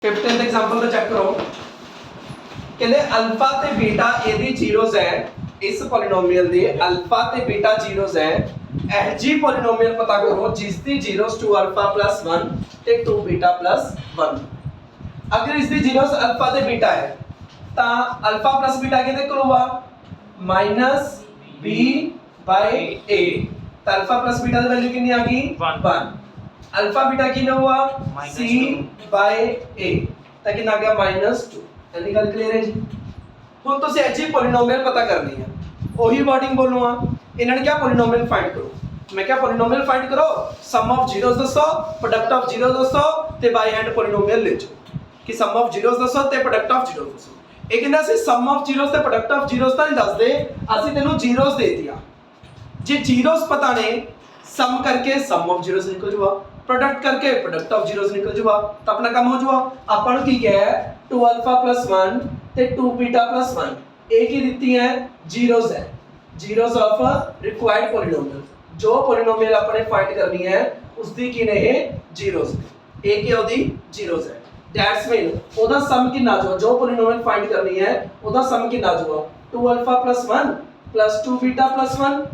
15th example तो check करो कहते अल्फा ते बीटा ਇਹਦੀ ਜ਼ੀਰੋਜ਼ ਹੈ ਇਸ ਪੋਲੀਨੋਮੀਅਲ ਦੇ ਅਲਫਾ ਤੇ ਬੀਟਾ ਜ਼ੀਰੋਜ਼ ਹੈ ਇਹ ਜੀ ਪੋਲੀਨੋਮੀਅਲ ਪਤਾ ਕਰੋ ਜਿਸ ਦੀ ਜ਼ੀਰੋਜ਼ 2 ਅਲਫਾ 1 ਤੇ 2 ਬੀਟਾ 1 ਅਗਰ ਇਸ ਦੀ ਜ਼ੀਰੋਜ਼ ਅਲਫਾ ਤੇ ਬੀਟਾ ਹੈ ਤਾਂ ਅਲਫਾ ਬੀਟਾ ਕਿਹਦੇ ਕੋਲ ਹੋਆ -b/a ਤਾਂ ਅਲਫਾ ਬੀਟਾ ਦੀ ਵੈਲਿਊ ਕਿੰਨੀ ਆ ਗਈ 1 अल्फा बीटा की ना हुआ c/a ਤਾਂ ਕਿੰਨਾ ਆ ਗਿਆ -2 ਇੰਨੀ ਗੱਲ ਕਲੀਅਰ ਹੈ ਜੀ ਹੁਣ ਤੁਸੀਂ ਐਜੀ ਪੋਲੀਨੋਮੀਅਲ ਪਤਾ ਕਰਨੀ ਹੈ ਉਹੀ ਵਰਡਿੰਗ ਬੋਲੂਗਾ ਇਹਨਾਂ ਨੇ ਕਿਹਾ ਪੋਲੀਨੋਮੀਅਲ ਫਾਈਂਡ ਕਰੋ ਮੈਂ ਕਿਹਾ ਪੋਲੀਨੋਮੀਅਲ ਫਾਈਂਡ ਕਰੋ ਸਮ ਆਫ ਜ਼ੀਰੋਜ਼ ਦੱਸੋ ਪ੍ਰੋਡਕਟ ਆਫ ਜ਼ੀਰੋਜ਼ ਦੱਸੋ ਤੇ ਬਾਈ ਹੈਂਡ ਪੋਲੀਨੋਮੀਅਲ ਲੈ ਜਾਓ ਕਿ ਸਮ ਆਫ ਜ਼ੀਰੋਜ਼ ਦੱਸੋ ਤੇ ਪ੍ਰੋਡਕਟ ਆਫ ਜ਼ੀਰੋਜ਼ ਦੱਸੋ ਇਹ ਕਹਿੰਦਾ ਸੀ ਸਮ ਆਫ ਜ਼ੀਰੋਜ਼ ਤੇ ਪ੍ਰੋਡਕਟ ਆਫ ਜ਼ੀਰੋਜ਼ ਤਾਂ ਨਹੀਂ ਦੱਸਦੇ ਅਸੀਂ ਤੈਨੂੰ ਜ਼ੀਰੋਜ਼ ਦੇ ਦਿਆ ਜੇ ਜ਼ੀਰੋਜ਼ ਪਤਾ ਨੇ ਸਮ ਕਰਕੇ ਸਮ ਆਫ ਜ਼ੀਰੋਜ਼ ਨਿਕਲ ਜੂਗਾ प्रोडक्ट करके प्रोडक्ट ऑफ जीरोस निकल जुआ तो अपना काम हो जुआ अपन की क्या है 2 अल्फा + 1 ते 2 बीटा + 1 ए की दी है जीरोस है जीरोस ऑफ रिक्वायर्ड पॉलीनोमियल जो पॉलीनोमियल अपने फाइंड करनी है उसदी की ने जीरोस ए की ओदी जीरोस है दैट्स मीन ओदा सम कितना जो पॉलीनोमियल फाइंड करनी है ओदा सम कितना जुआ 2 अल्फा + 1 + 2 बीटा + 1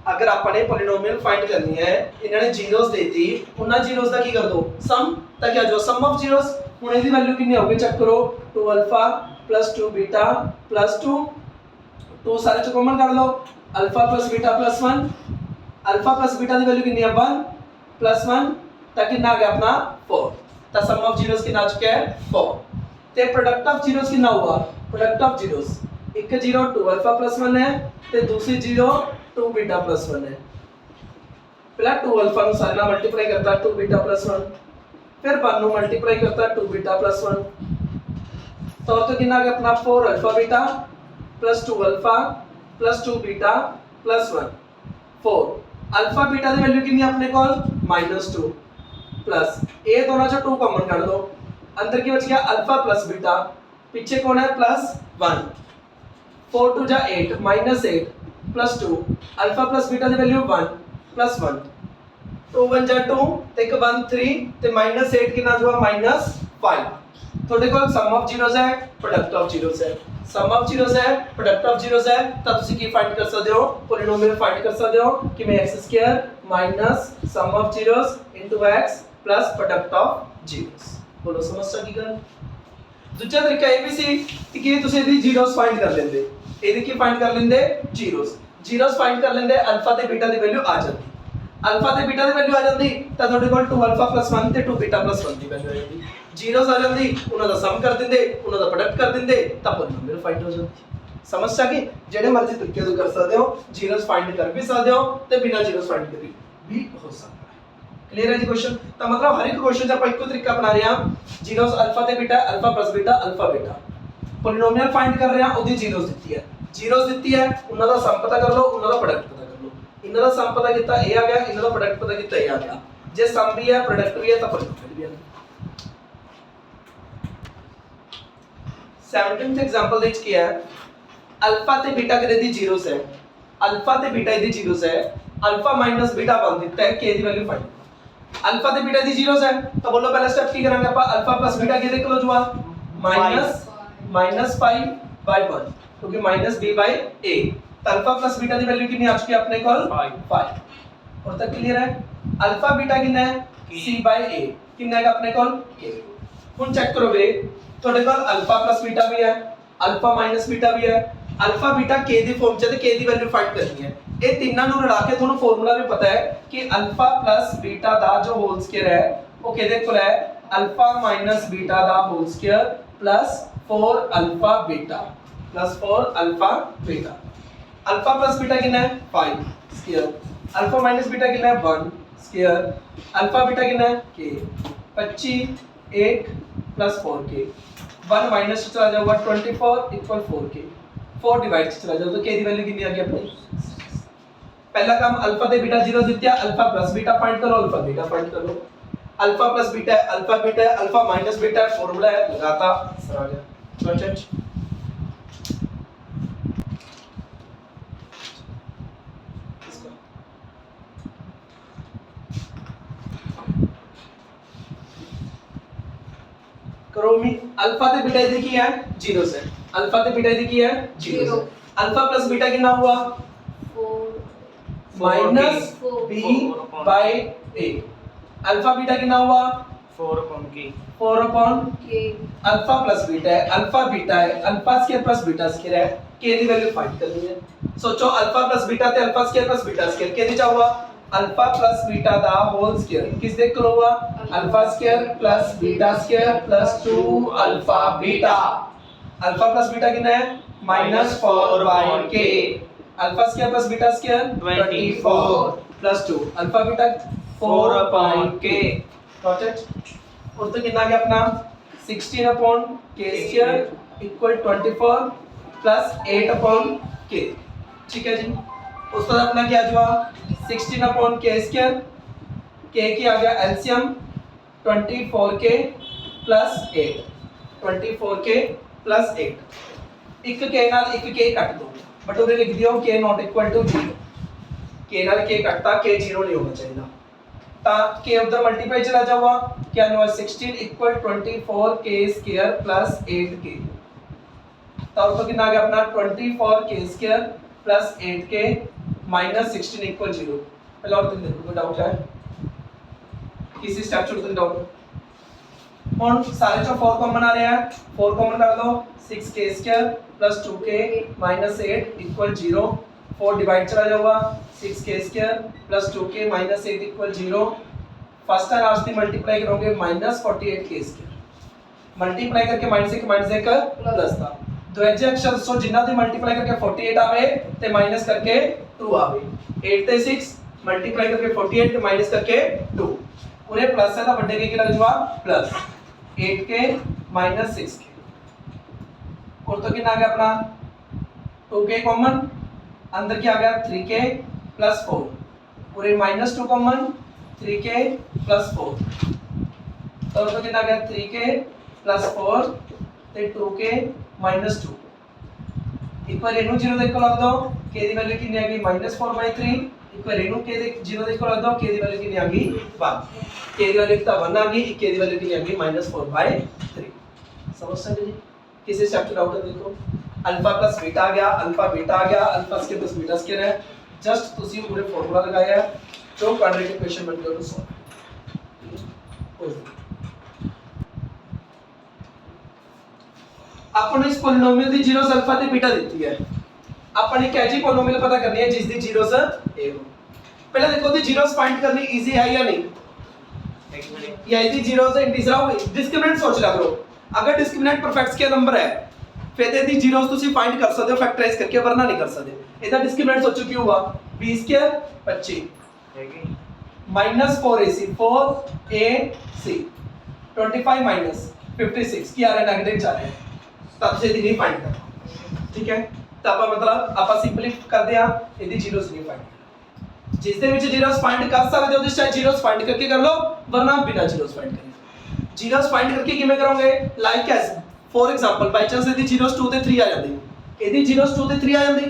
अगर आपने पॉलीनोमियल फाइंड करनी है इन्होंने जीरोस देती उन्ना जीरोस का की कर दो सम ता क्या जो सम ऑफ जीरोस हुन इसदी वैल्यू कितनी होगी चेक करो 2 अल्फा + 2 बीटा + 2 2 सारे चो कॉमन कर लो अल्फा + बीटा + 1 अल्फा + बीटा दी वैल्यू कितनी है 1 + 1 ता कितना आ गया अपना 4 ता सम ऑफ जीरोस कितना आ चुका है 4 ते प्रोडक्ट ऑफ जीरोस कितना हुआ प्रोडक्ट ऑफ जीरोस एक 0 2 अल्फा + 1 है ते दूसरी 0 2 बीटा + 1 है पहला 2 अल्फा नु सारे नाल मल्टीप्लाई करता है 2 बीटा + 1 फिर 1 नु मल्टीप्लाई करता है 2 बीटा + 1 तो कितना आ गया अपना 4 alpha beta + 2 alpha + 2 beta + 1 4 alpha beta दी वैल्यू कितनी अपने कोल -2 प्लस ए दोनों से 2 कॉमन कर दो अंदर की बच गया अल्फा + बीटा पीछे कौन है +1 4 2 जा 8 -8 + 2 अल्फा + बीटा दी वैल्यू 1 + 1 2 1 जा 2 ਤੇ 1 3 ਤੇ -8 ਕਿੰਨਾ ਜੁਆ -5 ਤੁਹਾਡੇ ਕੋਲ ਸਮ ਆਫ ਜ਼ੀਰੋਜ਼ ਹੈ ਪ੍ਰੋਡਕਟ ਆਫ ਜ਼ੀਰੋਜ਼ ਹੈ ਸਮ ਆਫ ਜ਼ੀਰੋਜ਼ ਹੈ ਪ੍ਰੋਡਕਟ ਆਫ ਜ਼ੀਰੋਜ਼ ਹੈ ਤਾਂ ਤੁਸੀਂ ਕੀ ਫਾਈਂਡ ਕਰ ਸਕਦੇ ਹੋ ਪੋਲੀਨੋਮੀਅਲ ਫਾਈਂਡ ਕਰ ਸਕਦੇ ਹੋ ਕਿ ਮੈਂ x² - sum of zeros x + product of zeros ਬੋਲੋ ਸਮਝਤਾ ਕੀ ਗੱਲ ਦੂਜਾ ਤਰੀਕਾ ਇਹ ਵੀ ਸੀ ਕਿ ਤੁਸੀਂ ਇਹਦੀ ਜ਼ੀਰੋਜ਼ ਫਾਈਂਡ ਕਰ ਲੈਂਦੇ ਇਹਦੀ ਕੀ ਫਾਈਂਡ ਕਰ ਲੈਂਦੇ ਜ਼ੀਰੋਜ਼ ਫਾਈਂਡ ਕਰ ਲੈਂਦੇ ਅਲਫਾ ਤੇ ਬੀਟਾ ਦੀ ਵੈਲਿਊ ਆ ਜਾਂਦੀ ਅਲਫਾ ਤੇ ਬੀਟਾ ਦੀ ਵੈਲਿਊ ਆ ਜਾਂਦੀ ਤਾਂ ਤੁਹਾਡੇ ਕੋਲ 2 ਅਲਫਾ + 1 ਤੇ 2 ਬੀਟਾ + 1 ਦੀ ਵੈਲਿਊ ਆ ਜਾਂਦੀ ਜ਼ੀਰੋਜ਼ ਆ ਜਾਂਦੀ ਉਹਨਾਂ ਦਾ ਸਮ ਕਰ ਦਿੰਦੇ ਉਹਨਾਂ ਦਾ ਪ੍ਰੋਡਕਟ ਕਰ ਦਿੰਦੇ ਤਾਂ ਪੋਲੀਨੋਮੀਅਲ ਫਾਈਂਡ ਹੋ ਜਾਂਦੀ ਸਮਝ ਆ ਗਈ ਜਿਹੜੇ ਮਰਜ਼ੀ ਤਰੀਕੇ ਤੋਂ ਕਰ ਸਕਦੇ ਹੋ ਜ਼ੀਰੋਜ਼ ਫਾਈਂਡ ਕਰ ਵੀ ਸਕਦੇ ਹੋ ਤੇ ਬਿਨਾਂ ਜ਼ੀਰੋਜ਼ ਫਾਈਂਡ ਕਰੀ ਵੀ ਹੋ ਸਕਦਾ ਹੈ ਕਲੀਅਰ ਹੈ ਜੀ ਕੁਐਸਚਨ ਤਾਂ ਮਤਲਬ ਹਰ ਇੱਕ ਕੁਐਸਚਨ 'ਚ ਆਪਾਂ ਇੱਕੋ ਤਰੀਕਾ ਅਪਣਾ ਰਹੇ ਹਾਂ ਜ਼ੀਰੋਜ਼ ਅਲਫਾ ਤੇ ਬੀਟਾ ਅਲਫਾ + ਬੀਟਾ ਅਲਫਾ ਬੀਟਾ ਪੋਲੀਨੋਮੀਅਲ ਫਾਈਂਡ ਕਰ ਰਹੇ ਹਾਂ ਉਹਦੀ ਜ਼ੀਰੋਜ਼ ਦਿੱਤੀ ਹੈ जीरोस ਦਿੱਤੀ ਹੈ ਉਹਨਾਂ ਦਾ ਸਮ ਪਤਾ ਕਰ ਲਓ ਉਹਨਾਂ ਦਾ ਪ੍ਰੋਡਕਟ ਪਤਾ ਕਰ ਲਓ ਇਹਨਾਂ ਦਾ ਸਮ ਪਤਾ ਕੀਤਾ ਇਹ ਆ ਗਿਆ ਇਹਨਾਂ ਦਾ ਪ੍ਰੋਡਕਟ ਪਤਾ ਕੀਤਾ ਇਹ ਆ ਗਿਆ ਜੇ ਸਮ ਵੀ ਹੈ ਪ੍ਰੋਡਕਟ ਵੀ ਹੈ ਤਾਂ ਪ੍ਰੋਡਕਟ ਵੀ ਹੈ 17th ਐਗਜ਼ਾਮਪਲ ਦੇ ਵਿੱਚ ਕੀ ਹੈ ਅਲਫਾ ਤੇ ਬੀਟਾ ਕਿਹਦੇ ਦੀ ਜ਼ੀਰੋਸ ਹੈ ਅਲਫਾ ਤੇ ਬੀਟਾ ਦੀ ਜ਼ੀਰੋਸ ਹੈ ਅਲਫਾ - ਬੀਟਾ ਬਣ ਦਿੱਤਾ ਹੈ k ਦੀ ਵੈਲਿਊ ਫਾਈਂਡ ਅਲਫਾ ਤੇ ਬੀਟਾ ਦੀ ਜ਼ੀਰੋਸ ਹੈ ਤਾਂ ਬੋਲੋ ਪਹਿਲਾ ਸਟੈਪ ਕੀ ਕਰਾਂਗੇ ਆਪਾਂ ਅਲਫਾ + ਬੀਟਾ ਕਿਹਦੇ ਕੋਲ ਜੁਆ -5/1 क्योंकि -b/a तो अल्फा + बीटा दी वैल्यू कितनी आ चुकी है अपने कोल 5 और तक क्लियर है अल्फा बीटा कितना है c/a कितना है अपने कोल k हुन चेक करो बे ਤੁਹਾਡੇ ਕੋਲ अल्फा + बीटा भी है अल्फा - बीटा भी है अल्फा बीटा k ਦੀ ਫਾਰਮ ਚ ਤੇ k ਦੀ ਵੈਲਿਊ ਫਾਈਂਡ ਕਰਨੀ ਹੈ ਇਹ ਤਿੰਨਾਂ ਨੂੰ ਰਲਾ ਕੇ ਤੁਹਾਨੂੰ ਫਾਰਮੂਲਾ ਵੀ ਪਤਾ ਹੈ ਕਿ अल्फा + बीटा ਦਾ ਜੋ ਹੋਲ ਸਕੁਅਰ ਹੈ ਉਹ ਕਿਹਦੇ ਕੋਲ ਹੈ अल्फा - बीटा ਦਾ whole square + 4 alpha beta plus 4 alpha beta alpha + beta कितना है 5 स्क्वायर अल्फा - बीटा कितना है 1 स्क्वायर अल्फा बीटा कितना है k 25 1 + 4k 1 माइनस चला जाएगा 24 = 4k 4 डिवाइड चला जाओ तो k की वैल्यू कितनी आ गई अपनी पहला काम अल्फा ते बीटा 0 दिया अल्फा + बीटा फाइंड करो अल्फा बीटा फाइंड करो alpha + beta alpha - beta formula है लगाता सर आ गया चलो करो मी अल्फा ते बीटा दी की है 0 से अल्फा ते बीटा दी की है 0 से अल्फा प्लस बीटा कितना हुआ 4 minus b by a alpha beta कितना हुआ 4 upon k 4 upon k alpha plus beta है अल्फा बीटा है alpha square plus beta square है k दी वैल्यू फाइंड करनी है सोचो अल्फा प्लस बीटा ते alpha square plus beta square k दी क्या हुआ अल्फा प्लस बीटा दा होल स्क्वायर किस दे करो हुआ alpha square plus beta square plus 2 alpha beta alpha plus beta कितना है -4 by k alpha square plus beta square 24 plus 2 alpha beta 4 upon k got it और तो कितना आ गया अपना 16 upon k square equal 24 plus 8 upon k ठीक है जी उसके बाद अपना क्या हुआ 16 अपॉन k स्क्वायर k की आ गया LCM 24k plus 8 24k plus 8 एक k नाल एक k कट दो बट उन्हें लिख दियो k not equal to 0 k नाल k कटता k 0 नहीं होना चाहिए ता k उधर मल्टीप्लाई चला जावा क्या हुआ 16 equal 24k square plus 8k तब तो कितना आ गया अपना 24k square plus 8k minus 16 equal 0 पहले और तुम देखो कोई डाउट है किसी स्टेप छोड़ तुम डाउट और सारे जो 4 कॉमन आ रहे हैं 4 कॉमन कर दो 6k square plus 2k minus 8 equal 0 4 divide चला जाएगा 6k square plus 2k minus 8 equal 0 first time आज दी मल्टीप्लाई करोगे माइनस 48k स्क्वायर मल्टीप्लाई करके माइनस एक प्लस था द्वितीय अक्षर सो जिन्ना दी मल्टीप्लाई करके 48 आवे ते माइनस करके 2 आवे 8 ते 6 मल्टीप्लाई करके 48 ते माइनस करके 2 पूरे प्लस है तो बड़े के लग जावा प्लस 8k माइनस 6k और तो कितना आ गया अपना 2k कॉमन अंदर क्या आ गया 3k प्लस 4 पूरे माइनस 2 कॉमन 3k प्लस 4 तो कितना आ गया 3k प्लस 4 ते 2k माइनस 2 इक्वल रेनू 0 देखो लग दो k दी वैल्यू कितनी आ गई -4/3 इक्वल रेनू k दे 0 देखो लग दो k दी वैल्यू कितनी आ गई 1 k दी वैल्यू कितना 1 आ गई k दी वैल्यू कितनी आ गई -4/3 समझ सकते जी किसी स्टेप डाउट है देखो अल्फा प्लस बीटा आ गया अल्फा बीटा आ गया alpha square plus beta square है जस्ट तुसी पूरे फार्मूला लगाया है जो क्वाड्रेटिक इक्वेशन बन गया तो सॉल्व अपन इस पॉलिनोमियल दी जीरोस अल्फा ते बीटा देती है अपन एक ऐसी पॉलिनोमियल पता करनी है जिसदी जीरोस ए हो पहले देखो दी जीरोस फाइंड करनी इजी है या नहीं या इदी जीरोस इंटीजर हो डिस्क्रिमिनेंट सोच ला करो अगर डिस्क्रिमिनेंट परफेक्ट स्केयर नंबर है फिर दी जीरोस ਤੁਸੀਂ फाइंड कर सकते हो फैक्टराइज करके वरना नहीं कर सकते ਇਹਦਾ डिस्क्रिमिनेंट सोचो क्यों हुआ b स्क्वायर 25 हैगी -4ac 4ac 25 माइनस 56 की आ रहा है नेगेटिव जा रहा है तब से नहीं फाइंड करना ठीक है तब मतलब आप सिंपली कर दिया यदि जीरोस नहीं फाइंड जिस दे विच जीरोस फाइंड कर सकते हो उस टाइम जीरोस फाइंड करके कर लो वरना बिना जीरोस फाइंड करें जीरोस फाइंड करके किਵੇਂ करोगे like S for example by chance यदि जीरोस 2 ਤੇ 3 आ ਜਾਂਦੀ यदि जीरोस 2 ਤੇ 3 आ ਜਾਂਦੀ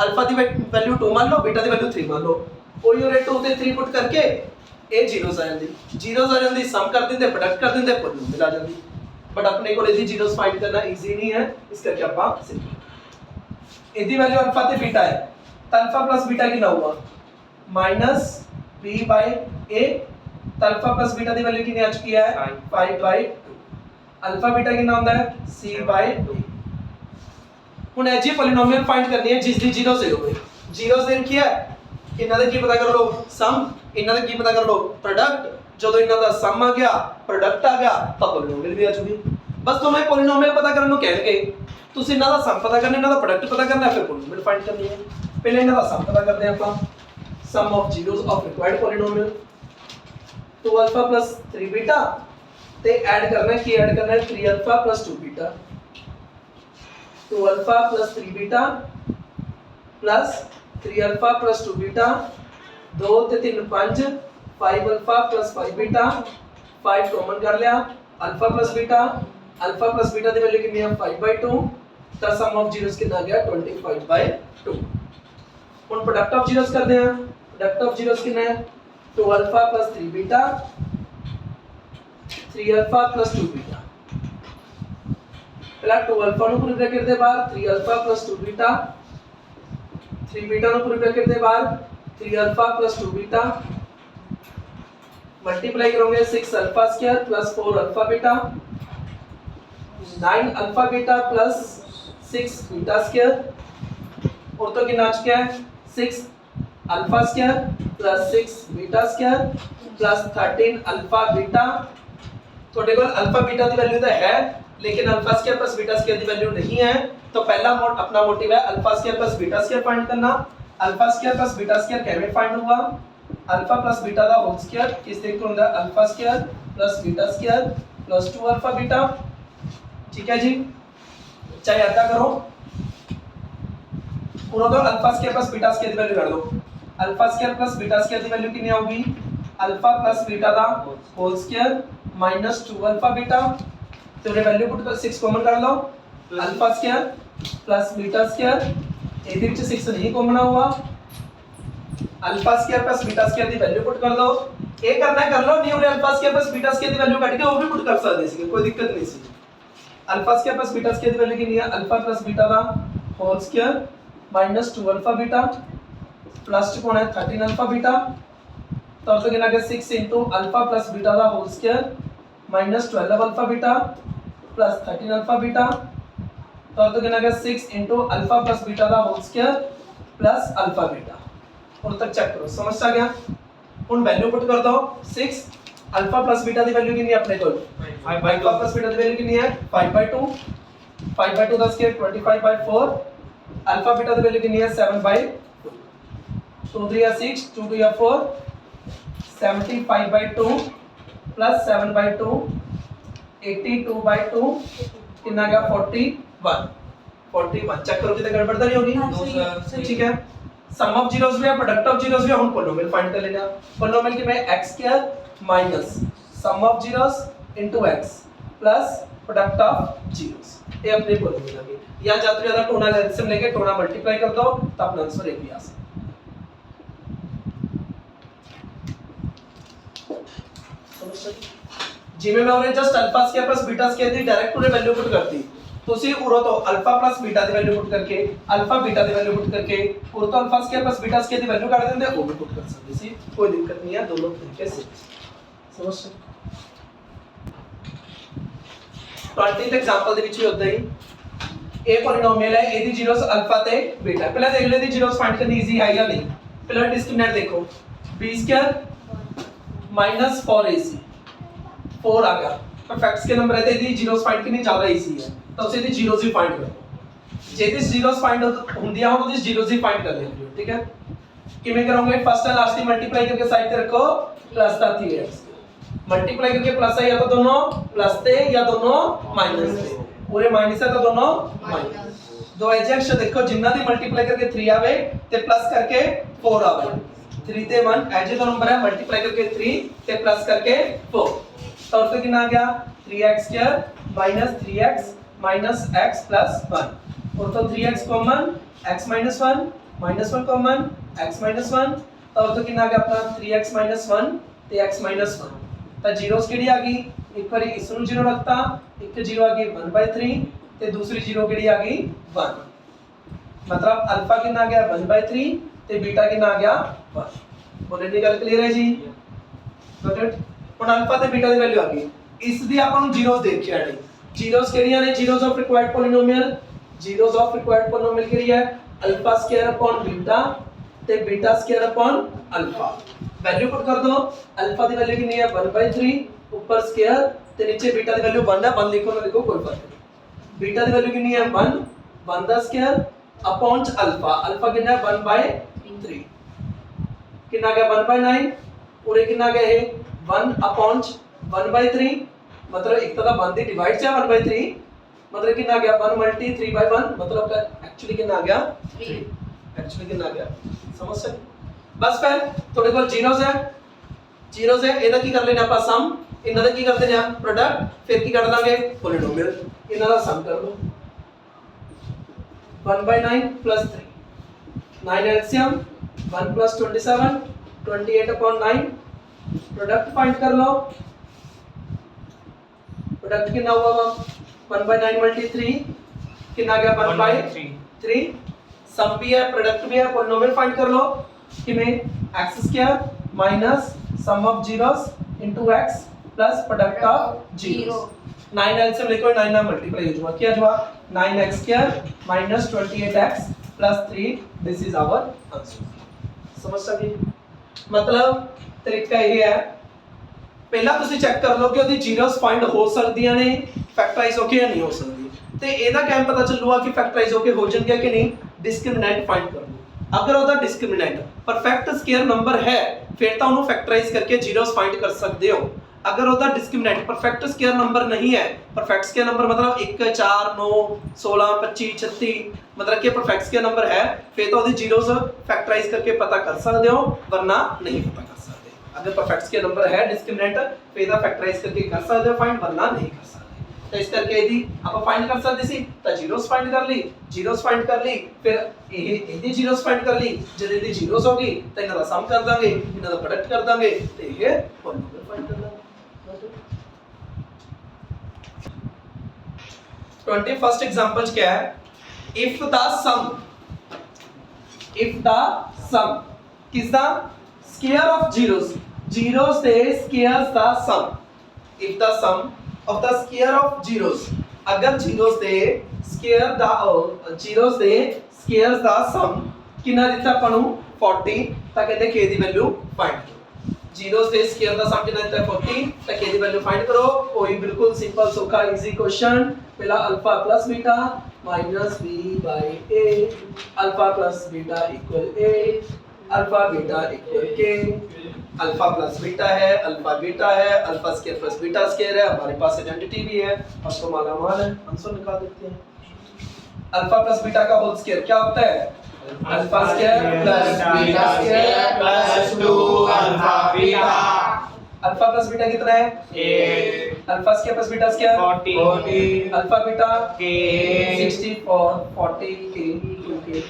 अल्फा ਦੀ वैल्यू 2 मान लो बीटा ਦੀ वैल्यू 3 मान लो कोई और 2 ਤੇ 3 पुट करके ਇਹ जीरोस आ ਜਾਂਦੀ सम कर ਦਿੰਦੇ प्रोडक्ट कर ਦਿੰਦੇ पॉलिनोमियल आ ਜਾਂਦੀ बट अपने को यदि जीरोस फाइंड करना इजी नहीं है इस करके आप सिंपल यदि वैल्यू अल्फा ते बीटा है तो अल्फा प्लस बीटा कितना हुआ -b/a तो अल्फा प्लस बीटा दी वैल्यू कितनी आ चुकी है 5/2 अल्फा बीटा कितना होता है c/2 हुन ए जी पॉलिनोमियल फाइंड करनी है जिस दी जीरो से होवे जीरोस दे रखी है इन्हां दा की पता कर लो सम इन्हां दा की पता कर लो प्रोडक्ट ਜਦੋਂ ਇਹਨਾਂ ਦਾ ਸਮ ਆ ਗਿਆ ਪ੍ਰੋਡਕਟ ਆ ਗਿਆ ਤਾਂ ਪੋਲੀਨੋਮੀਅਲ ਵੀ ਆ ਜੂਗੀ ਬਸ ਤੁਹਾਨੂੰ ਇਹ ਪੋਲੀਨੋਮੀਅਲ ਪਤਾ ਕਰਨ ਨੂੰ ਕਹਿਣਗੇ ਤੁਸੀਂ ਇਹਨਾਂ ਦਾ ਸਮ ਪਤਾ ਕਰਨਾ ਇਹਨਾਂ ਦਾ ਪ੍ਰੋਡਕਟ ਪਤਾ ਕਰਨਾ ਫਿਰ ਪੋਲੀਨੋਮੀਅਲ ਫਾਈਂਡ ਕਰਨੀ ਹੈ ਪਹਿਲੇ ਇਹਨਾਂ ਦਾ ਸਮ ਪਤਾ ਕਰਦੇ ਆਪਾਂ sum of zeros of required polynomial 2 alpha plus 3 beta ਤੇ ਐਡ ਕਰਨਾ ਹੈ ਕੀ ਐਡ ਕਰਨਾ ਹੈ 3 alpha plus 2 beta 2 alpha plus 3 beta plus 3 alpha plus 2 beta 2 ਤੇ 3 5 5 अल्फा प्लस 5 बीटा 5 कॉमन कर लिया अल्फा प्लस बीटा दी वैल्यू कितनी है 5/2 तो सम ऑफ जीरोस कितना आ गया 25/2 ਹੁਣ प्रोडक्ट ऑफ जीरोस करते हैं प्रोडक्ट ऑफ जीरोस कितना है 2 alpha plus 3 beta 3 alpha plus 2 beta पहला 2 अल्फा ਨੂੰ ਪੂਰੀ ਬ੍ਰੈਕਟ ਦੇ ਬਾਹਰ 3 ਅਲਫਾ + 2 ਬੀਟਾ 3 ਬੀਟਾ ਨੂੰ ਪੂਰੀ ਬ੍ਰੈਕਟ ਦੇ ਬਾਹਰ 3 अल्फा + 2 बीटा मल्टीप्लाई करोगे 6 alpha square + 4 alpha beta 9 alpha beta + 6 beta square और तो कितना आ चुका है 6 alpha square + 6 beta square + 13 alpha beta ਤੁਹਾਡੇ ਕੋਲ अल्फा बीटा ਦੀ ਵੈਲਿਊ ਤਾਂ ਹੈ लेकिन अल्फा स्क्वायर + बीटा स्क्वायर की वैल्यू नहीं है तो पहला अपना मोटिव है alpha square + beta square find करना अल्फा स्क्वायर + बीटा स्क्वायर कैसे फाइंड होगा अल्फा + बीटा का होल स्क्वायर किस तरीके से होता है alpha square + beta square + 2 alpha beta ठीक है जी चाहे ऐसा करो पूरा तो अल्फा स्क्वायर + बीटा स्क्वायर की वैल्यू कर दो अल्फा स्क्वायर + बीटा स्क्वायर की वैल्यू कितनी होगी अल्फा + बीटा का होल स्क्वायर - 2 अल्फा बीटा तो ये वैल्यू पुट कर 6 कॉमन कर लो alpha square plus beta square ਇਹਦੇ ਵਿੱਚ 6 नहीं कॉमन हुआ alpha square plus beta square ਦੀ वैल्यू पुट कर दो ਇਹ ਕਰਨਾ ਕਰ ਲਓ ਨਹੀਂ ਉਹਨੇ alpha square plus beta square ਦੀ वैल्यू ਕੱਢ ਕੇ ਉਹ ਵੀ ਪੁਟ ਕਰ ਸਕਦੇ ਸੀ ਕੋਈ ਦਿੱਕਤ ਨਹੀਂ ਸੀ alpha square plus beta square ਦੀ वैल्यू ਕਿੰਨੀ ਹੈ अल्फा प्लस बीटा ਦਾ whole square - 2 alpha beta plus ਚ ਕੋਣ ਹੈ 13 अल्फा बीटा तो अर्थ कितना है 6 * अल्फा प्लस बीटा ਦਾ whole square - 12 alpha beta plus 13 alpha beta तो अर्थ कितना है 6 * अल्फा प्लस बीटा का whole square plus alpha beta और तक चेक करो समझ आ गया हुन वैल्यू पुट कर दो 6 अल्फा प्लस बीटा की वैल्यू कितनी है अपने को 5 अल्फा प्लस बीटा की वैल्यू कितनी है 5/2 5/2 का स्क्वायर 25/4 अल्फा बीटा की वैल्यू कितनी है 7/2 2 3 6 2 2 4 75/2 प्लस 7/2 82/2 कितना गया 41 चेक करो कितने गड़बड़ तो नहीं होगी ठीक है सम ऑफ जीरोस भी है प्रोडक्ट ऑफ जीरोस भी है हम पोलिनोमियल फाइंड कर लेना पोलिनोमियल की मैं x² minus sum of zeros into x plus product of zeros ये अपने पोलिनोमियल आ गई या ज्यादा से ज्यादा टोना एलसीएम लेके टोना मल्टीप्लाई कर दो तो अपना आंसर एक भी आ सकता जिਵੇਂ मैं उन्हें just alpha square plus beta square दी डायरेक्ट उन्हें वैल्यू पुट करती ਤੁਸੀਂ ਉਰੋਂ ਤੋਂ अल्फा प्लस बीटा ਦੀ ਵੈਲਿਊ ਪੁੱਟ ਕਰਕੇ अल्फा बीटा ਦੀ ਵੈਲਿਊ ਪੁੱਟ ਕਰਕੇ ਉਰੋਂ ਤੋਂ alpha square plus beta square ਦੀ ਵੈਲਿਊ ਕੱਢ ਦਿੰਦੇ ਉਹ ਵੀ ਪੁੱਟ ਕਰ ਸਕਦੇ ਸੀ ਕੋਈ ਦਿੱਕਤ ਨਹੀਂ ਹੈ ਦੋਨੋਂ ਤਰੀਕੇ ਸੇ ਸਮਝ ਸਕਦੇ 20th ਐਗਜ਼ਾਮਪਲ ਦੇ ਵਿੱਚ ਵੀ ਉਦਾਂ ਹੀ ਇਹ ਪੋਲੀਨੋਮੀਅਲ ਹੈ ਇਹਦੀ ਜ਼ੀਰੋਸ ਅਲਫਾ ਤੇ ਬੀਟਾ ਪਹਿਲਾਂ ਦੇਖ ਲਓ ਇਹਦੀ ਜ਼ੀਰੋਸ ਫਾਈਂਡ ਕਰਨੀ ਈਜ਼ੀ ਹੈ ਜਾਂ ਨਹੀਂ ਪਹਿਲਾਂ ਡਿਸਕ੍ਰਿਮੀਨੈਂਟ ਦੇਖੋ b² - 4ac 4 आ गया परफेक्ट्स के नंबर है तो यदि जीरोस फाइंड करनी ज्यादा इजी है तो उसे यदि जीरोस भी फाइंड करो जे दिस जीरोस फाइंड ਹੁੰਦੀਆਂ ਹੋ तो दिस जीरोस भी फाइंड कर लेंगे ठीक है किਵੇਂ करोगे फर्स्ट एंड लास्ट की मल्टीप्लाई करके साइड पे रखो प्लस का 3x मल्टीप्लाई करके प्लस है या तो दोनों प्लस थे या दोनों माइनस थे पूरे माइनस है तो दोनों माइनस दो एजेक्स देखो जिन्ना दी मल्टीप्लाई करके 3 आवे ते प्लस करके 4 आवे 3 ते 1 एज का नंबर है मल्टीप्लाई करके 3 ते प्लस करके 4 तो अर्थ कितना आ गया 3x² - 3x - x + 1 और तो 3x common x - 1 -1 common x - 1 तो अर्थ कितना आ गया अपना 3x - 1 ਤੇ x - 1 ਤਾਂ ਜ਼ੀਰੋਸ ਕਿਹੜੀ ਆ ਗਈ ਇੱਕ ਵਾਰੀ ਇਸ ਨੂੰ 0 ਰੱਖਤਾ ਇੱਕ ਜ਼ੀਰੋ ਆ ਗਈ 1/3 ਤੇ ਦੂਸਰੀ ਜ਼ੀਰੋ ਕਿਹੜੀ ਆ ਗਈ 1 मतलब अल्फा कितना आ गया 1/3 ਤੇ ਬੀਟਾ ਕਿੰਨਾ ਆ ਗਿਆ 1 ਬੋਲੇ ਦੀ ਗੱਲ ਕਲੀਅਰ ਹੈ ਜੀ ਗॉट इट ਹੁਣ ਅਲਫਾ ਤੇ ਬੀਟਾ ਦੀ ਵੈਲਿਊ ਆ ਗਈ ਇਸ ਦੀ ਆਪਾਂ ਨੂੰ ਜ਼ੀਰੋਸ ਦੇਖਿਆ ਨਹੀਂ ਜ਼ੀਰੋਸ ਕਿਹੜੀਆਂ ਨੇ zeros of required polynomial zeros of required polynomial ਕਿਹੜੀ ਹੈ अल्फा स्क्वायर अपॉन बीटा ਤੇ beta square upon alpha value put कर दो अल्फा ਦੀ ਵੈਲਿਊ ਕਿੰਨੀ ਹੈ 1/3 ਉੱਪਰ ਸਕੁਅਰ ਤੇ ਨੀਚੇ बीटा ਦੀ ਵੈਲਿਊ 1 ਹੈ 1 ਲਿਖੋ ਨਾ ਲਿਖੋ ਕੋਈ ਫਰਕ ਨਹੀਂ बीटा ਦੀ ਵੈਲਿਊ ਕਿੰਨੀ ਹੈ 1 1 ਦਾ ਸਕੁਅਰ अपॉन अल्फा अल्फा कितना है 1/3 कितना आ गया 1/9 पूरे कितना आ गया है 1 अपॉन 1/3 मतलब एक तरह 1 दी डिवाइड से 1/3 मतलब कितना आ गया 1 मल्टी 3/1 मतलब एक्चुअली कितना आ गया 3 एक्चुअली कितना आ गया समझ सकते बस फिर थोड़े को जीरोस है ਇਹਦਾ ਕੀ ਕਰ ਲੈਣਾ ਆਪਾਂ ਸਮ ਇਹਨਾਂ ਦਾ ਕੀ ਕਰਦੇ ਨੇ ਪ੍ਰੋਡਕਟ ਫਿਰ ਕੀ ਕੱਢ ਦਾਂਗੇ ਪੋਲੀਨੋਮੀਅਲ ਇਹਨਾਂ ਦਾ ਸਮ ਕਰ ਲਓ 1/9 plus 3 9 LCM 1 plus 27 28 upon 9 product find कर लो प्रोडक्ट कितना हुआ 1 by 9 मल्टी 3 कितना गया 1 by 3 सम भी है प्रोडक्ट भी है पॉलिनोमियल फाइंड कर लो कि में x square minus sum of zeros into x plus product of zeros 9 LCM लिखो 9 ना मल्टीप्लाई हो जाएगा क्या जवाब 9x square minus 28x plus 3 this is our answer समझ सके मतलब तरीका ये है ਪਹਿਲਾਂ ਤੁਸੀਂ ਚੈੱਕ ਕਰ ਲਓ ਕਿ ਉਹਦੀ ਜ਼ੀਰੋਸ ਫਾਈਂਡ ਹੋ ਸਕਦੀਆਂ ਨੇ ਫੈਕਟਰਾਈਜ਼ ਹੋ ਕੇ ਜਾਂ ਨਹੀਂ ਹੋ ਸਕਦੀ ਤੇ ਇਹਦਾ ਕਿਵੇਂ ਪਤਾ ਚੱਲੂਗਾ ਕਿ ਫੈਕਟਰਾਈਜ਼ ਹੋ ਕੇ ਹੋ ਜਾਣਗੇ ਕਿ ਨਹੀਂ ਡਿਸਕ੍ਰਿਮੀਨੈਂਟ ਫਾਈਂਡ ਕਰ ਲਓ ਅਗਰ ਉਹਦਾ ਡਿਸਕ੍ਰਿਮੀਨੈਂਟ ਪਰਫੈਕਟ ਸਕੁਅਰ ਨੰਬਰ ਹੈ ਫਿਰ ਤਾਂ ਉਹਨੂੰ ਫੈਕਟਰਾਈਜ਼ ਕਰਕੇ ਜ਼ੀਰੋਸ ਫਾਈਂਡ ਕਰ ਸਕਦੇ ਹੋ अगर ਉਹਦਾ ਡਿਸਕ੍ਰਿਮੀਨੈਂਟ ਪਰਫੈਕਟ ਸਕੁਅਰ ਨੰਬਰ ਨਹੀਂ ਹੈ ਪਰਫੈਕਟ ਸਕੁਅਰ ਨੰਬਰ मतलब 1 4 9 16 25 36 मतलब कि परफेक्ट स्क्वायर नंबर है फिर तो ਉਹਦੀ ਜ਼ੀਰੋਸ ਫੈਕਟਰਾਈਜ਼ ਕਰਕੇ ਪਤਾ ਕਰ ਸਕਦੇ ਹੋ वरना नहीं पता कर सकते अगर परफेक्ट स्क्वायर नंबर है डिस्क्रिमिनेंट फिर ਇਹਦਾ ਫੈਕਟਰਾਈਜ਼ ਕਰਕੇ ਕਰ ਸਕਦੇ ਹੋ फाइंड वरना नहीं कर सकते तो इस करके ਇਹਦੀ ਆਪਾਂ फाइंड कर सकते ਸੀ ਤਾਂ ਜ਼ੀਰੋਸ फाइंड कर ली ਜ਼ੀਰੋਸ फाइंड कर ली फिर ਇਹਦੀ ਜ਼ੀਰੋਸ फाइंड कर ली जब ਇਹਦੀ ਜ਼ੀਰੋਸ ਹੋ ਗਈ ਤਾਂ ਇਹਨਾਂ ਦਾ ਸਮ ਕਰ ਦਾਂਗੇ ਇਹਨਾਂ ਦਾ ਪ੍ਰੋਡਕਟ ਕਰ ਦਾਂਗੇ ਤੇ ਇਹ ਪੋਲੀਨੋਮੀਅਲ फाइंड कर ਦਾਂਗੇ 21st एग्जांपल क्या है if the sum किसदा square of zeros से squares the sum if the sum of the square of zeros अगर zeros से square the sum कितना दिता अपन 40 ਤਾਂ ਕਹਿੰਦੇ k ਦੀ ਵੈਲਿਊ ਫਾਈਂਡ ਕਰੋ जीरो से स्क्वायर का सम कितना देता है 40 तक k दी वैल्यू फाइंड करो वही बिल्कुल सिंपल सोखा इजी क्वेश्चन पहला alpha plus beta minus b by a alpha plus beta equal a alpha beta equal k alpha plus beta है alpha square plus beta square है हमारे पास आइडेंटिटी भी है अब तो मालामाल है आंसर निकाल देते हैं अल्फा प्लस बीटा का होल स्क्वायर क्या होता है alpha square plus beta square plus 2 alpha beta alpha plus beta कितना है 8 alpha square plus beta square 40 alpha beta k 64 40 k 2k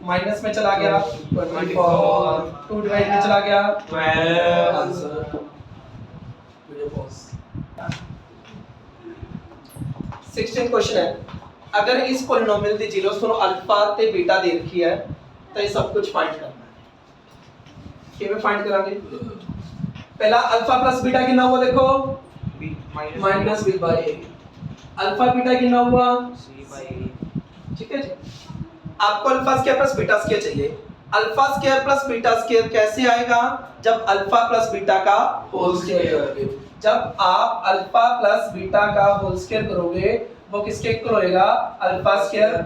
minus में चला गया 24 2 डिवाइड में चला गया 12 आंसर वीडियो पॉज 16 क्वेश्चन है अगर इस पॉलिनोमियल दी जीरोस ਤੁਹਾਨੂੰ अल्फा ਤੇ बीटा दे रखी है तो ये सब कुछ फाइंड करना है किਵੇਂ फाइंड करांगे पहला अल्फा प्लस बीटा कितना हुआ देखो minus b by a alpha beta कितना हुआ c बाय a ठीक है जी आपको alpha square plus beta square चाहिए alpha square plus beta square कैसे आएगा जब अल्फा प्लस बीटा का होल स्क्वायर करोगे जब आप अल्फा प्लस बीटा का होल स्क्वायर करोगे वो किसके इक्वल होएगा alpha square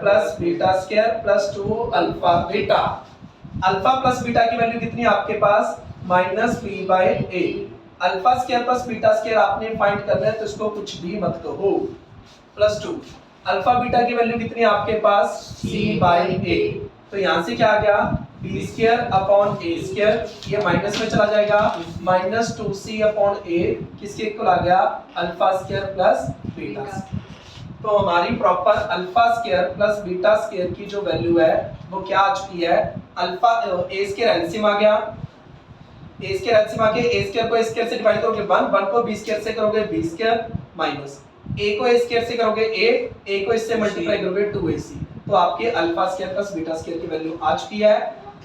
plus 2 alpha beta alpha plus beta की वैल्यू कितनी है आपके पास minus b by a alpha square plus beta square आपने फाइंड करना है तो इसको कुछ भी मत कहो प्लस 2 अल्फा बीटा की वैल्यू कितनी है आपके पास c बाय a तो यहां से क्या आ गया b square upon a square ये माइनस में चला जाएगा माइनस 2c अपॉन a किसके इक्वल आ गया अल्फा स्क्वायर प्लस बीटा तो हमारी proper alpha square plus beta square की जो वैल्यू है वो क्या आ चुकी है अल्फा a स्क्वायर एलसीएम आ गया a स्क्वायर एलसीएम आ गया a स्क्वायर को a स्क्वायर से डिवाइड करोगे 1 को b स्क्वायर से करोगे b स्क्वायर माइनस a को a स्क्वायर से करोगे a को इससे मल्टीप्लाई करोगे 2ac तो आपके alpha square plus beta square की वैल्यू आ चुकी है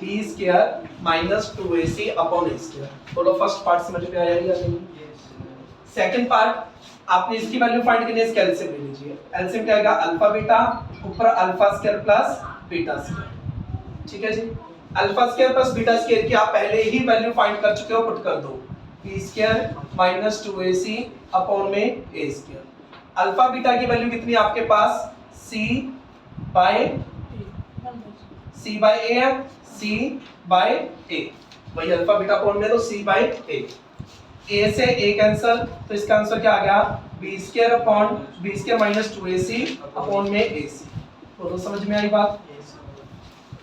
b square minus 2ac upon a square बोलो फर्स्ट पार्ट समझ में आया या नहीं सेकंड पार्ट आपने इसकी वैल्यू फाइंड करनी है इसका एलसीएम ले लीजिए एलसीएम क्या आएगा अल्फा बीटा ऊपर alpha square plus beta square ठीक है जी alpha square plus beta square की आप पहले ही वैल्यू फाइंड कर चुके हो पुट कर दो b square minus 2ac upon में a स्क्वायर अल्फा बीटा की वैल्यू कितनी है आपके पास c बाय a है c बाय a वही अल्फा बीटा अपॉन में तो c बाय a a से a कैंसिल तो इसका आंसर क्या आ गया b square upon b square minus 2ac upon में ac तो समझ में आई बात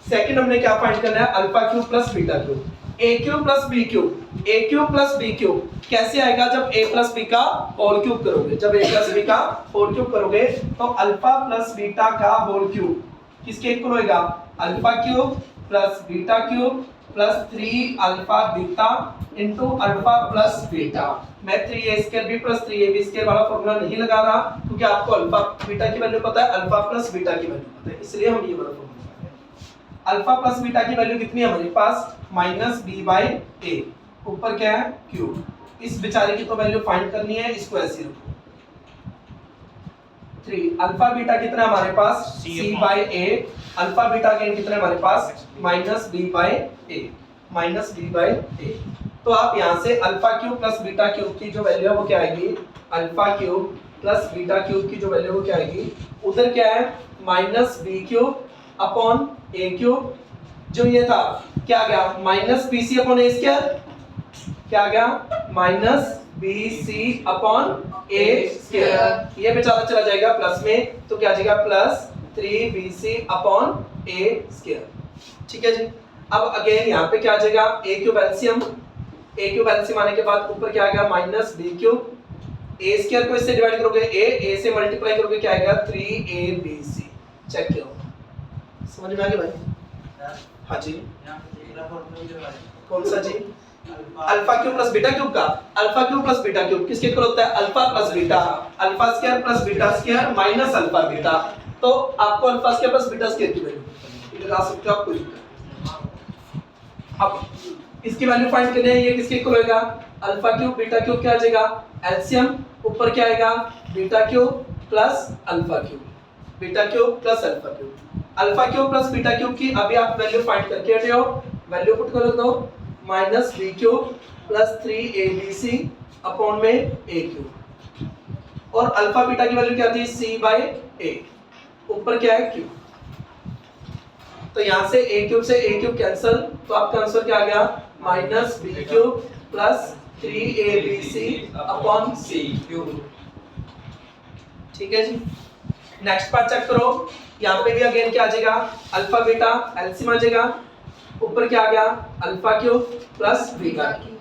सेकंड हमने क्या फाइंड करना है alpha cube plus beta cube a cube plus b cube कैसे आएगा जब a प्लस b का होल क्यूब करोगे जब a प्लस b का होल क्यूब करोगे तो अल्फा प्लस बीटा का होल क्यूब किसके इक्वल होएगा alpha cube plus beta cube plus 3 alpha beta into alpha plus beta. मैं 3a² b प्लस 3ab² वाला फॉर्मूला नहीं लगा रहा क्योंकि आपको अल्फा बीटा की वैल्यू पता है, अल्फा प्लस बीटा की वैल्यू पता है, इसलिए हम ये वाला फॉर्मूला लगा रहे हैं। अल्फा प्लस बीटा की वैल्यू कितनी है हमारे पास -b/a, ऊपर क्या है क्यूब। इस बेचारे की तो वैल्यू फाइंड करनी है, इसको ऐसे रखो 3 अल्फा बीटा कितना है हमारे पास c/a, अल्फा बीटा गेन कितना है हमारे पास -b/a, -b/a। तो आप यहां से alpha cube plus beta cube की जो वैल्यू है वो क्या आएगी, alpha cube plus beta cube की जो वैल्यू है वो क्या आएगी, उधर क्या है -b³ / a³, जो ये था क्या आ गया -bc/a², क्या आ गया -bc/a², ये बेचारा चला जाएगा प्लस में, तो क्या आ जाएगा प्लस 3bc/a²। ठीक है जी। अब अगेन यहाँ पे क्या आ जाएगा a³ एलसीएम, a³ एलसीएम आने के बाद ऊपर क्या आ गया -b³, a² को इससे डिवाइड करोगे a से मल्टीप्लाई करोगे क्या आएगा 3abc। चेक करो, समझ में आ गया भाई? हाँ जी, कौन सा जी? Alpha cube plus beta cube का, alpha cube plus beta cube किसके इक्वल होता है, alpha plus beta, alpha square plus beta square minus alpha beta. तो आपको alpha square plus beta square की वैल्यू लगा सकते हो आप, कोई दिक्कत नहीं। अब इसकी वैल्यू फाइंड करनी है, ये किसके इक्वल होगा, अल्फा क्यूब बीटा क्यूब क्या आ जाएगा एलसीएम, ऊपर क्या आएगा beta cube plus alpha cube, beta cube plus alpha cube. Alpha cube plus beta cube की अभी आप वैल्यू फाइंड करके हटे हो, वैल्यू पुट कर दो -b³ प्लस 3abc/ a³, और अल्फा बीटा की वैल्यू क्या थी c/a, ऊपर क्या है क्यूब। तो यहां से a³ से a³ कैंसिल, तो आपका आंसर क्या आ गया -b³ प्लस 3abc/c³। ठीक है जी। नेक्स्ट पार्ट चेक करो, यहाँ पे भी अगेन क्या आ जाएगा अल्फा बीटा एलसीएम आ जाएगा, ऊपर क्या आ गया alpha cube plus beta cube,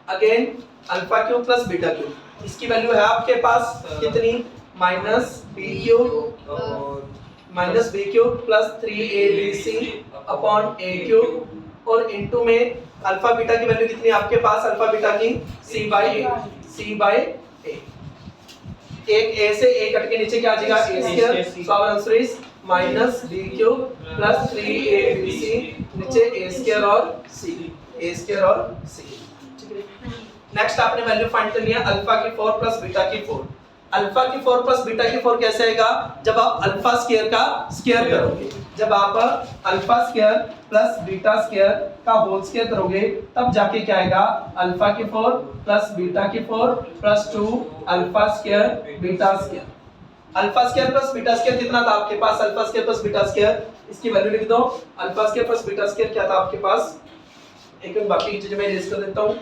again alpha cube plus beta cube. इसकी वैल्यू है आपके पास कितनी -b³ प्लस 3abc/a³, और इनटू में अल्फा बीटा की वैल्यू कितनी आपके पास, अल्फा बीटा की c/a। एक a से a कट के नीचे क्या आ जाएगा a², so our answer is -b³ plus 3abc, नीचे a² और c, a² और c। ठीक है। नेक्स्ट आपने वैल्यू फाइंड करनी है अल्फा की 4 प्लस बीटा की 4। अल्फा की 4 प्लस बीटा की 4 कैसे आएगा, जब आप अल्फा स्क्वायर का स्क्वायर करोगे, जब आप alpha square plus beta square का होल स्क्वायर करोगे तब जाके क्या आएगा अल्फा की 4 प्लस बीटा की 4 plus 2 alpha square beta square. Alpha square plus beta square कितना था आपके पास, alpha square plus beta square, इसकी वैल्यू लिख दो, alpha square plus beta square क्या था आपके पास, एक मिनट बाकी की चीजें मैं इरेज कर देता हूं।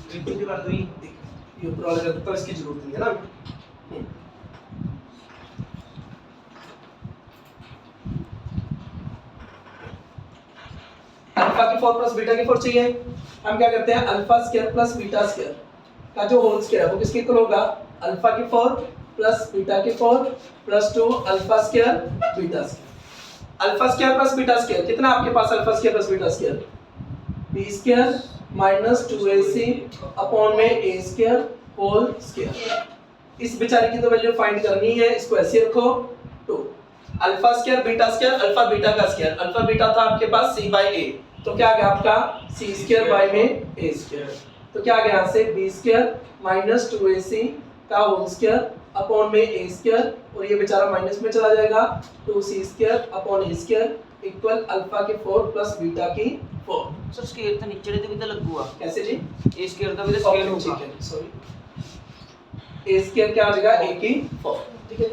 ये ऊपर वाला कर देता हूं, इसकी जरूरत नहीं है ना। अल्फा की 4 प्लस बीटा की 4 चाहिए, हम क्या करते हैं alpha square plus beta square का जो होल स्क्वायर है वो किसके इक्वल होगा, अल्फा की 4 प्लस बीटा की 4 plus 2 alpha square beta square. Alpha square plus beta square कितना आपके पास, alpha square plus beta square b² minus 2ac/a² whole square. इस बेचारे की तो वैल्यू फाइंड करनी है, इसको ऐसे रखो 2 alpha square beta square, alpha beta का स्क्वायर, अल्फा बीटा था आपके पास c/a, तो क्या आ गया आपका c² तो क्या आ गया यहाँ से b² माइनस 2ac का होल स्क्वायर a², और ये बेचारा माइनस में चला जाएगा 2c² इक्वल अल्फा की 4 प्लस बीटा की 4। सर स्क्वायर तो नीचे भी तो लगूगा कैसे जी, a स्क्वायर का भी तो स्क्वायर होगा, ठीक है सॉरी, a² क्या आ जाएगा a की 4। ठीक है।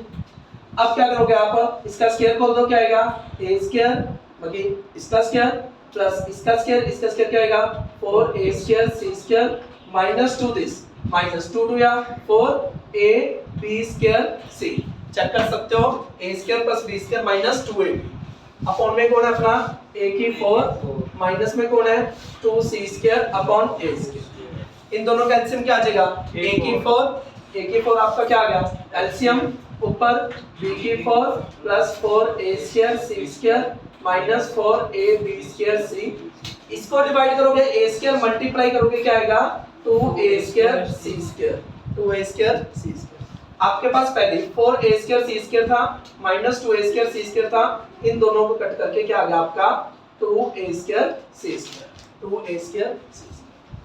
अब क्या करोगे आप, इसका स्क्वायर खोल दो, क्या आएगा a² बाकी इसका स्क्वायर प्लस इसका स्क्वायर क्या आएगा 4a² c² minus 2 this minus 2 2 या 4ab² c। चेक कर सकते हो a² plus b² minus 2ab, upon में कौन है अपना a की 4, माइनस में कौन है 2c²/a²। इन दोनों का एलसीएम क्या आ जाएगा a की 4 आपका क्या आ गया एलसीएम, ऊपर b की 4 plus 4a² c² minus 4ab²c। इसको डिवाइड करोगे a² मल्टीप्लाई करोगे क्या आएगा 2a²c², 2a²c²। आपके पास पहले 4a²c² था माइनस 2a²c² था, इन दोनों को कट करके क्या आ गया आपका 2a²c², 2a²c²।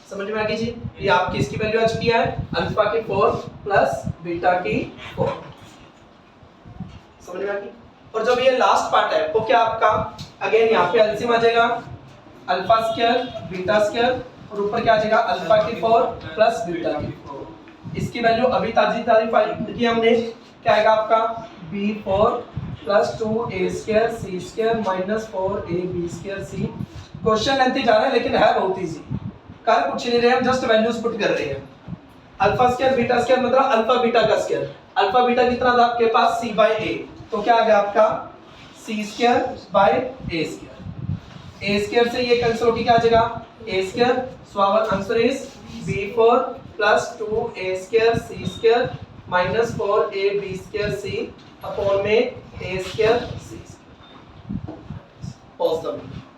समझ में आ गई जी? ये आपकी इसकी वैल्यू आ चुकी है अल्फा की 4 प्लस बीटा की 4। समझ में आ गई? और जब ये लास्ट पार्ट है वो क्या आपका अगेन यहाँ पे एलसीएम आ जाएगा अल्फा² बीटा² और ऊपर क्या आ जाएगा अल्फा की 4 प्लस बीटा की 4। इसकी वैल्यू अभी ताजी फाइंड की हमने, क्या आएगा आपका b4 plus 2a²c² minus 4ab²c। Question lengthy जा रहा है लेकिन है बहुत इजी, कर कुछ नहीं रहे हम, जस्ट वैल्यूज पुट कर रहे हैं। अल्फा² बीटा² मतलब अल्फा बीटा का स्क्वायर। अल्फा बीटा कितना था आपके पास c/a, तो क्या आ गया आपका c²/a²। a² से ये कैंसिल होके क्या आ जाएगा a², so our answer is b4 plus 2a²c² minus 4ab²c upon में a²c²। Pause the video.